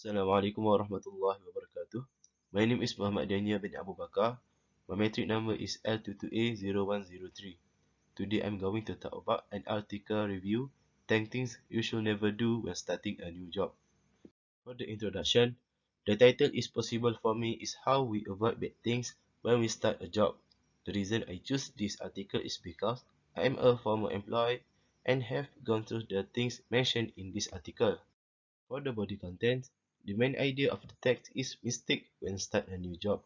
Assalamualaikum warahmatullahi wabarakatuh. My name is Muhammad Daniel bin Abu Bakar. My metric number is L2280103. Today I'm going to talk about an article review 10 things you should never do when starting a new job. For the introduction, the title is possible for me is how we avoid bad things when we start a job. The reason I choose this article is because I am a former employee and have gone through the things mentioned in this article. For the body content, the main idea of the text is mistake when start a new job.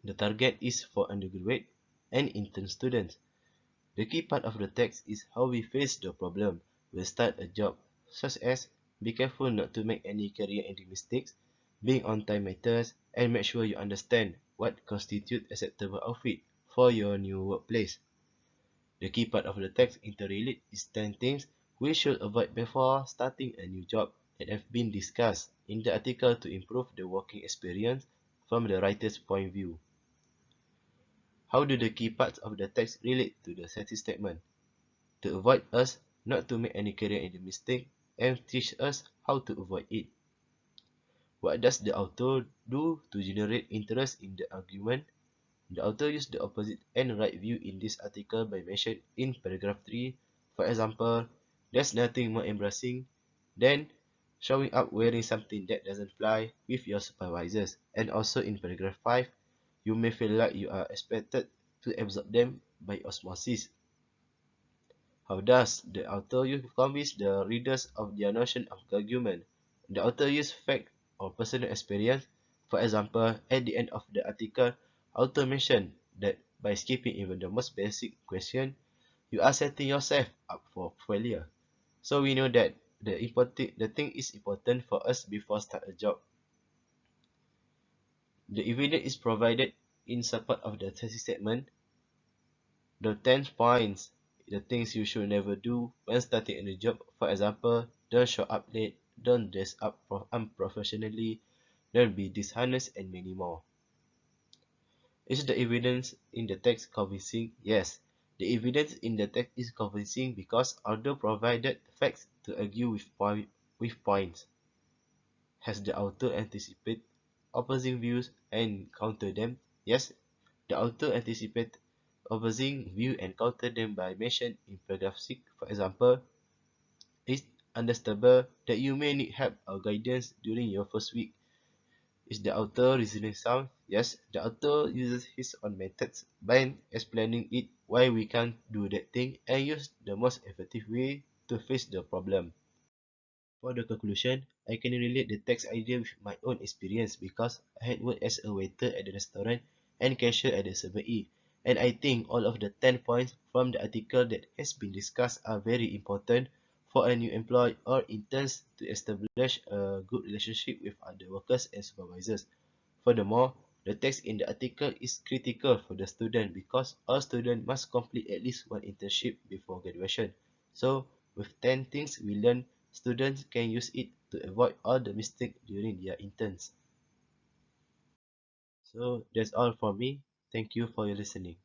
The target is for undergraduate and intern students. The key part of the text is how we face the problem when start a job, such as be careful not to make any career-ending mistakes, being on time matters, and make sure you understand what constitutes acceptable outfit for your new workplace. The key part of the text interrelated is 10 things we should avoid before starting a new job that have been discussed in the article to improve the working experience from the writer's point of view. How do the key parts of the text relate to the thesis statement? To avoid us not to make any career-ending mistake and teach us how to avoid it. What does the author do to generate interest in the argument? The author used the opposite and right view in this article by mentioned in paragraph 3. For example, there's nothing more embarrassing than showing up wearing something that doesn't fly with your supervisors. And also in paragraph 5, you may feel like you are expected to absorb them by osmosis. How does the author convince the readers of their notion of argument? The author used fact or personal experience. For example, at the end of the article, author mentioned that by skipping even the most basic question, you are setting yourself up for failure. So we know that the thing is important for us before start a job. The evidence is provided in support of the thesis statement. The 10 points, the things you should never do when starting a new job. For example, don't show up late, don't dress up unprofessionally, don't be dishonest, and many more. Is the evidence in the text convincing? Yes. The evidence in the text is convincing because author provided facts to argue with points. Has the author anticipated opposing views and counter them? Yes. The author anticipated opposing view and counter them by mention in paragraph 6. For example, it's understandable that you may need help or guidance during your first week. Is the author reasoning sound? Yes, the author uses his own methods by explaining it why we can't do that thing and use the most effective way to face the problem. For the conclusion, I can relate the text idea with my own experience because I had worked as a waiter at the restaurant and cashier at the 7E, and I think all of the 10 points from the article that has been discussed are very important for a new employee or interns to establish a good relationship with other workers and supervisors. Furthermore, the text in the article is critical for the student because all students must complete at least one internship before graduation. So, with 10 things we learn, students can use it to avoid all the mistakes during their interns. So, that's all for me. Thank you for your listening.